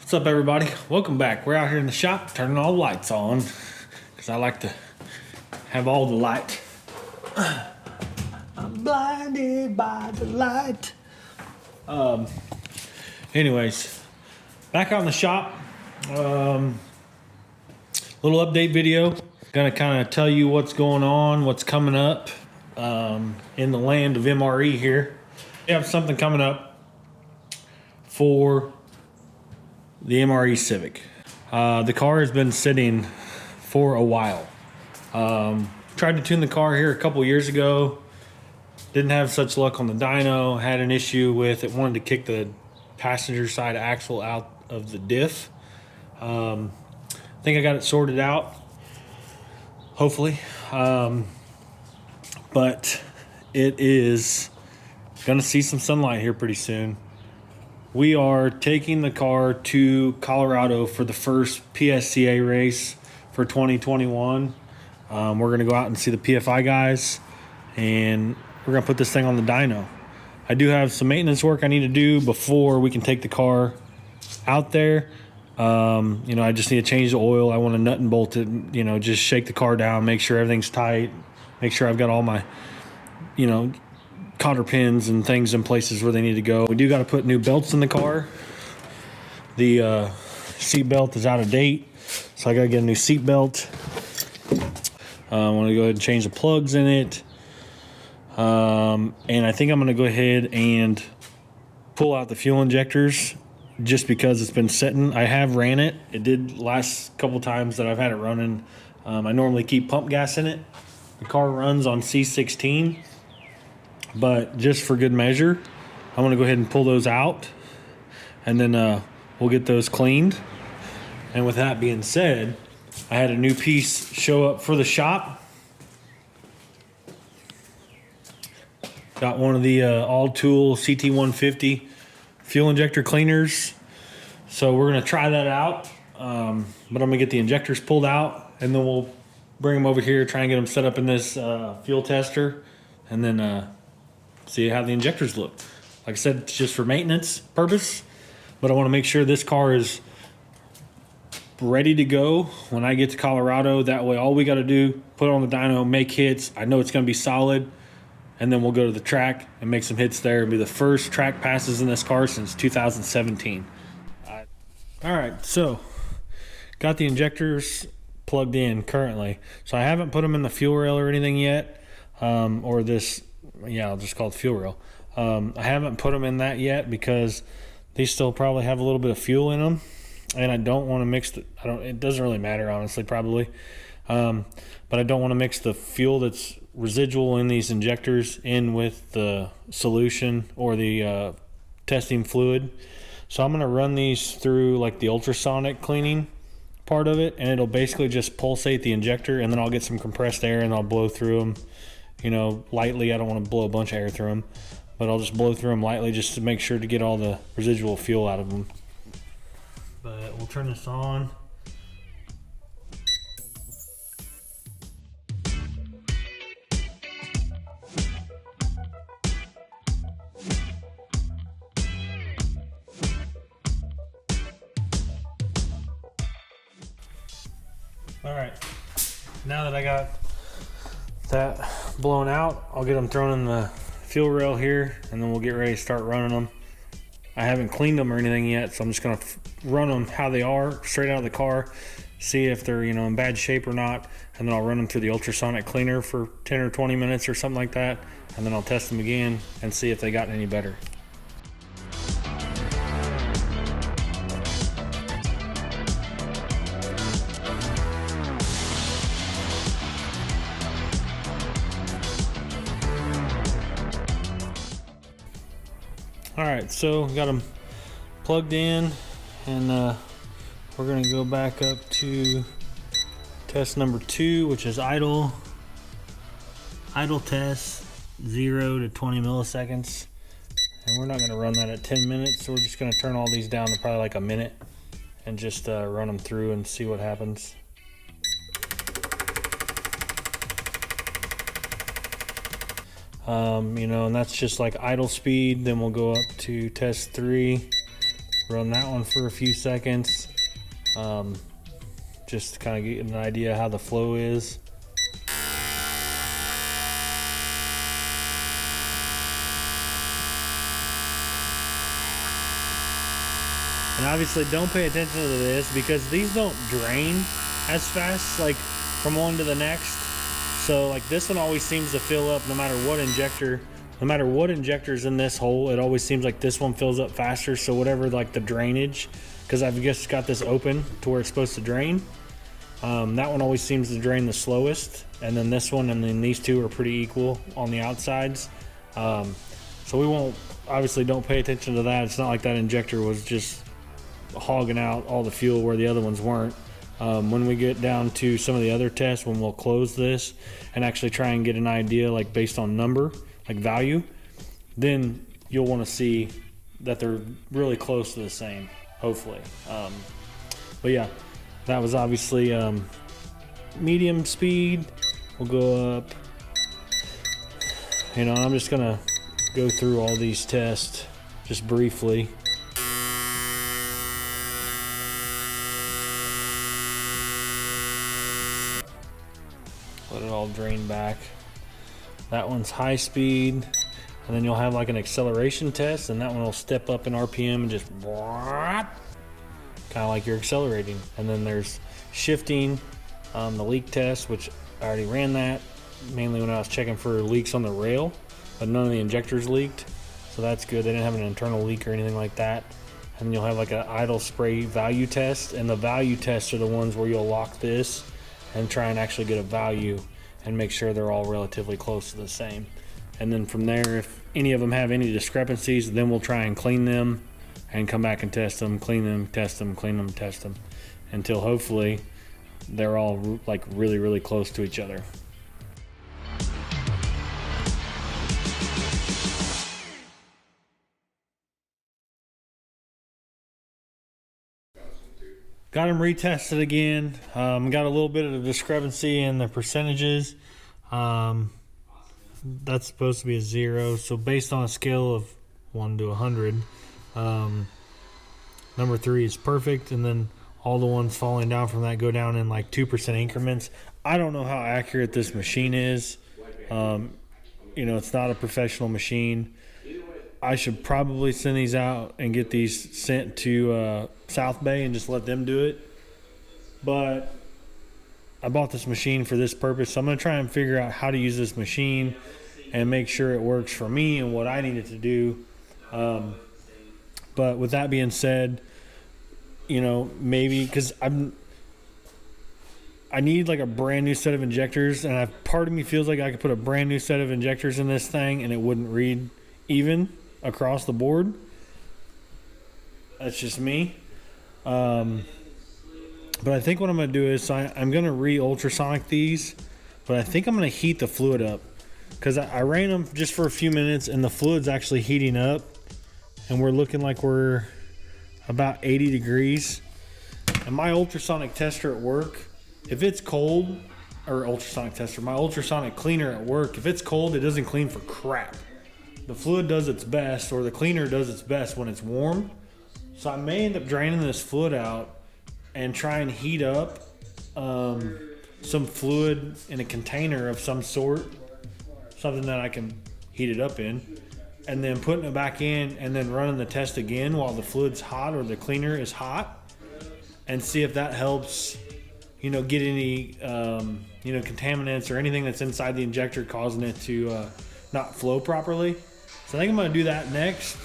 What's up, everybody? Welcome back. We're out here in the shop turning all the lights on because I like to have all the light. I'm blinded by the light. Anyways, back out in the shop. Little update video. Gonna kind of tell you what's going on, what's coming up in the land of MRE here. We have something coming up for the MRE Civic. The car has been sitting for a while. Tried to tune the car here a couple years ago. Didn't have such luck on the dyno. Had an issue with it, wanted to kick the passenger side axle out of the diff. I think I got it sorted out, hopefully. But it is gonna see some sunlight here pretty soon. We are taking the car to Colorado for the first PSCA race for 2021. We're going to go out and see the PFI guys, and we're going to put this thing on the dyno. I do have some maintenance work I need to do before we can take the car out there. I just need to change the oil. I want to nut and bolt it, just shake the car down, make sure everything's tight, make sure I've got all my, cotter pins and things in places where they need to go. We do got to put new belts in the car. The seat belt is out of date, so I got to get a new seat belt. I want to go ahead and change the plugs in it. And I think I'm going to go ahead and pull out the fuel injectors just because it's been sitting. I have ran it. It did last couple times that I've had it running. I normally keep pump gas in it. The car runs on C16. But just for good measure, I'm going to go ahead and pull those out, and then we'll get those cleaned. And with that being said, I had a new piece show up for the shop. Got one of the all-tool CT150 fuel injector cleaners. So we're going to try that out. But I'm going to get the injectors pulled out, and then we'll bring them over here, try and get them set up in this fuel tester, and then see how the injectors look. Like I said, it's just for maintenance purpose, but I want to make sure this car is ready to go when I get to Colorado. That way, all we got to do, put it on the dyno, make hits. I know it's going to be solid, and then we'll go to the track and make some hits there. It'll be the first track passes in this car since 2017. All right, so got the injectors plugged in currently. So I haven't put them in the fuel rail or anything yet, or this. Yeah, I'll just call it fuel rail. I haven't put them in that yet because these still probably have a little bit of fuel in them, and I don't want to mix it doesn't really matter, honestly, probably. But I don't want to mix the fuel that's residual in these injectors in with the solution or the testing fluid. So I'm going to run these through like the ultrasonic cleaning part of it, and it'll basically just pulsate the injector, and then I'll get some compressed air and I'll blow through them. Lightly. I don't want to blow a bunch of air through them, but I'll just blow through them lightly just to make sure to get all the residual fuel out of them. But we'll turn this on. All right, now that I got that blown out, I'll get them thrown in the fuel rail here, and then we'll get ready to start running them. I haven't cleaned them or anything yet, so I'm just going to run them how they are straight out of the car, see if they're in bad shape or not, and then I'll run them through the ultrasonic cleaner for 10 or 20 minutes or something like that, and then I'll test them again and see if they got any better. All right, so got them plugged in, and we're going to go back up to test number 2, which is idle test 0 to 20 milliseconds, and we're not going to run that at 10 minutes, so we're just going to turn all these down to probably like a minute and just run them through and see what happens. And that's just like idle speed. Then we'll go up to test 3, Run that one for a few seconds. Just to kind of get an idea how the flow is. And obviously don't pay attention to this because these don't drain as fast, like from one to the next. So like this one always seems to fill up no matter what injector's in this hole, it always seems like this one fills up faster. So whatever like the drainage, because I've just got this open to where it's supposed to drain. That one always seems to drain the slowest. And then this one and then these two are pretty equal on the outsides. So we won't, obviously don't pay attention to that. It's not like that injector was just hogging out all the fuel where the other ones weren't. When we get down to some of the other tests, when we'll close this and actually try and get an idea like based on number, like value, then you'll want to see that they're really close to the same, hopefully. But yeah, that was obviously medium speed. We'll go up, you know, I'm just gonna go through all these tests just briefly. Let it all drain back. That one's high speed, and then you'll have like an acceleration test, and that one will step up in RPM and just kind of like you're accelerating. And then there's shifting, the leak test, which I already ran that mainly when I was checking for leaks on the rail, but none of the injectors leaked, so that's good. They didn't have an internal leak or anything like that. And then you'll have like an idle spray value test, and the value tests are the ones where you'll lock this and try and actually get a value and make sure they're all relatively close to the same. And then from there, if any of them have any discrepancies, then we'll try and clean them and come back and test them, clean them, test them, clean them, test them, until hopefully they're all like really, really close to each other. Got them retested again. Got a little bit of a discrepancy in the percentages. That's supposed to be a 0. So based on a scale of 1 to 100, number 3 is perfect. And then all the ones falling down from that go down in like 2% increments. I don't know how accurate this machine is. You know, it's not a professional machine. I should probably send these out and get these sent to South Bay and just let them do it. But I bought this machine for this purpose, so I'm going to try and figure out how to use this machine and make sure it works for me and what I need it to do. But with that being said, you know, maybe because I need like a brand new set of injectors, and part of me feels like I could put a brand new set of injectors in this thing and it wouldn't read even across the board. That's just me. But I think what I'm going to do is I'm going to re-ultrasonic these, but I think I'm going to heat the fluid up because I ran them just for a few minutes and the fluid's actually heating up, and we're looking like we're about 80 degrees. And my ultrasonic tester at work, if it's cold, or ultrasonic tester, my ultrasonic cleaner at work, if it's cold, it doesn't clean for crap. The fluid does its best, or the cleaner does its best when it's warm. So I may end up draining this fluid out and try and heat up some fluid in a container of some sort, something that I can heat it up in, and then putting it back in and then running the test again while the fluid's hot or the cleaner is hot, and see if that helps, you know, get any you know, contaminants or anything that's inside the injector causing it to not flow properly. So I think I'm going to do that next,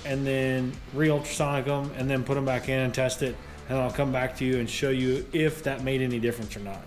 and then re-ultrasonic them and then put them back in and test it, and I'll come back to you and show you if that made any difference or not.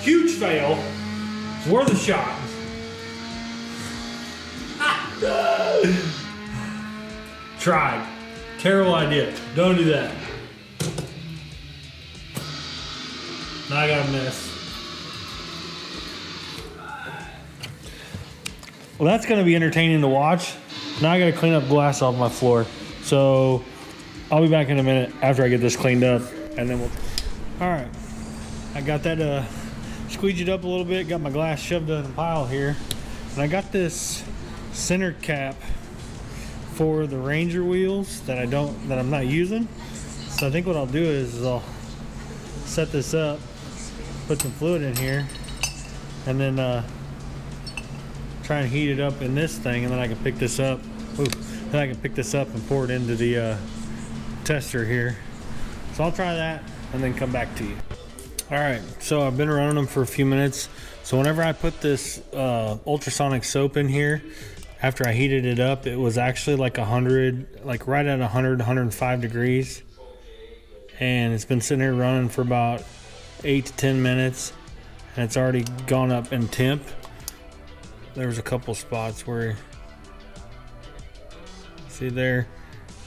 Huge fail. It's worth a shot. Tried. Terrible idea. Don't do that. Now I got a mess. Well, that's gonna be entertaining to watch. Now I gotta clean up glass off my floor. So I'll be back in a minute after I get this cleaned up, and then we'll. All right, I got that squeegeed up a little bit, got my glass shoved in a pile here, and I got this center cap for the Ranger wheels that I'm not using. So I think what I'll do is I'll set this up, put some fluid in here, and then try and heat it up in this thing, and then I can pick this up. Then I can pick this up and pour it into the tester here. So I'll try that and then come back to you. All right, so I've been running them for a few minutes. So whenever I put this ultrasonic soap in here, after I heated it up, it was actually like 100, like right at 100, 105 degrees. And it's been sitting here running for about 8 to 10 minutes, and it's already gone up in temp. There's a couple spots where, see there,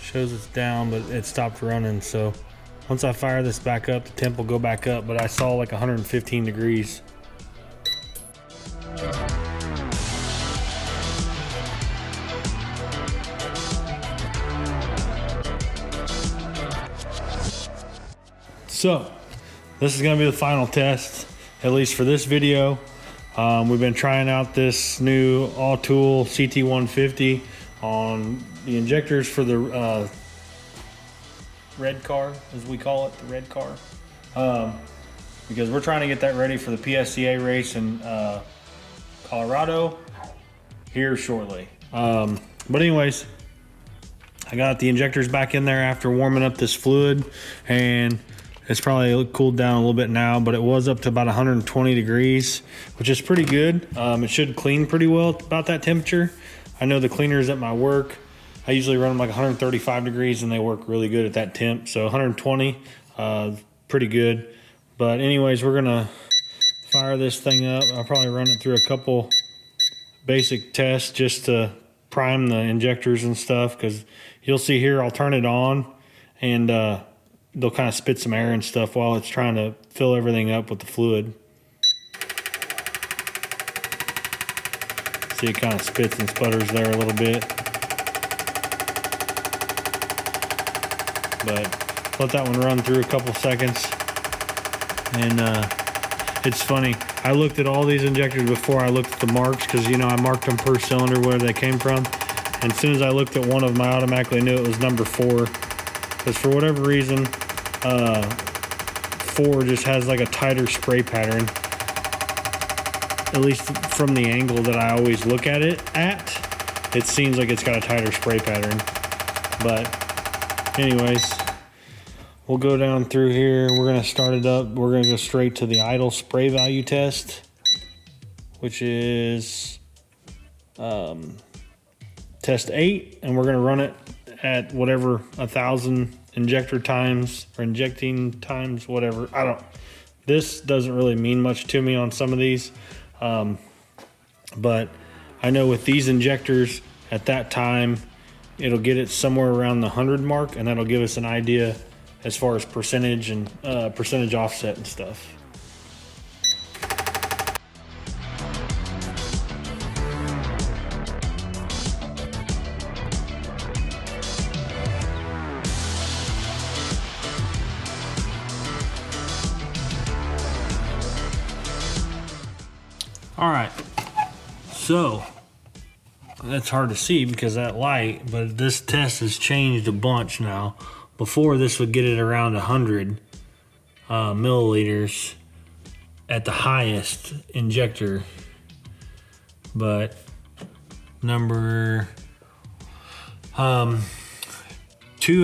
shows it's down, but it stopped running. So once I fire this back up, the temp will go back up, but I saw like 115 degrees. So this is going to be the final test, at least for this video. We've been trying out this new all-tool CT150 on the injectors for the red car, as we call it, the red car. Because we're trying to get that ready for the PSCA race in Colorado here shortly. But anyways, I got the injectors back in there after warming up this fluid, and it's probably cooled down a little bit now, but it was up to about 120 degrees, which is pretty good. It should clean pretty well about that temperature. I know the cleaners at my work, I usually run them like 135 degrees, and they work really good at that temp. So 120, pretty good. But anyways, we're gonna fire this thing up. I'll probably run it through a couple basic tests just to prime the injectors and stuff, because you'll see here, I'll turn it on, and they'll kind of spit some air and stuff while it's trying to fill everything up with the fluid. See, it kind of spits and sputters there a little bit. But let that one run through a couple seconds. And it's funny, I looked at all these injectors before I looked at the marks, because, you know, I marked them per cylinder where they came from. And as soon as I looked at one of them, I automatically knew it was number 4. Because for whatever reason, 4 just has like a tighter spray pattern. At least from the angle that I always look at it seems like it's got a tighter spray pattern. But anyways, we'll go down through here. We're going to start it up. We're going to go straight to the idle spray value test, which is test 8, and we're going to run it at whatever 1,000 injector times or injecting times, whatever. This doesn't really mean much to me on some of these, but I know with these injectors at that time, it'll get it somewhere around the 100 mark, and that'll give us an idea as far as percentage and percentage offset and stuff. All right, so that's hard to see because of that light, but this test has changed a bunch now. Before, this would get it around 100 milliliters at the highest injector, but number 2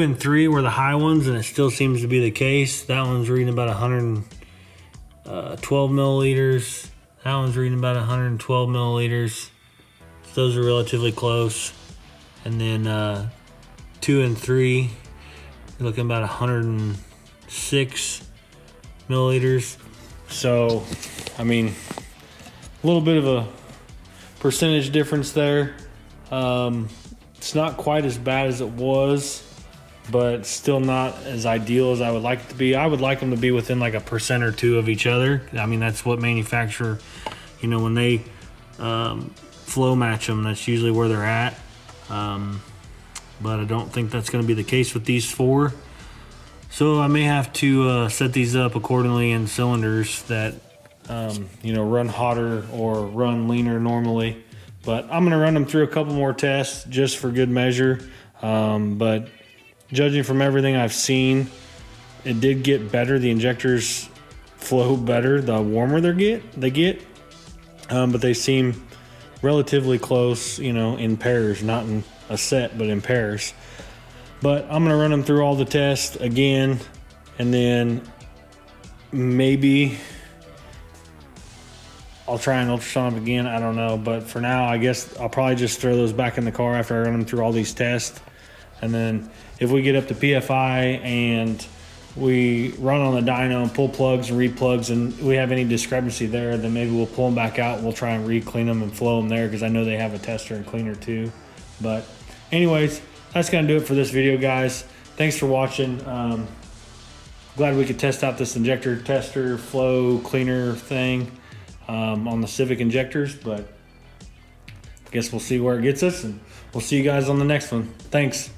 and 3 were the high ones, and it still seems to be the case. That one's reading about 112 milliliters. That one's reading about 112 milliliters. So those are relatively close. And then 2 and 3, you're looking about 106 milliliters. So, I mean, a little bit of a percentage difference there. It's not quite as bad as it was but still not as ideal as I would like it to be. I would like them to be within like 1% or 2% of each other. I mean, that's what manufacturer, you know, when they flow match them, that's usually where they're at. But I don't think that's going to be the case with these 4. So I may have to set these up accordingly in cylinders that, you know, run hotter or run leaner normally. But I'm going to run them through a couple more tests just for good measure. But judging from everything I've seen, it did get better. The injectors flow better the warmer they get. But they seem relatively close, you know, in pairs, not in a set, but in pairs. But I'm going to run them through all the tests again, and then maybe I'll try and ultrasound them again. I don't know. But for now, I guess I'll probably just throw those back in the car after I run them through all these tests. And then if we get up to PFI and we run on the dyno and pull plugs and replugs and we have any discrepancy there, then maybe we'll pull them back out and we'll try and re-clean them and flow them there, because I know they have a tester and cleaner too. But anyways, that's going to do it for this video, guys. Thanks for watching. Glad we could test out this injector tester flow cleaner thing on the Civic injectors, but I guess we'll see where it gets us, and we'll see you guys on the next one. Thanks.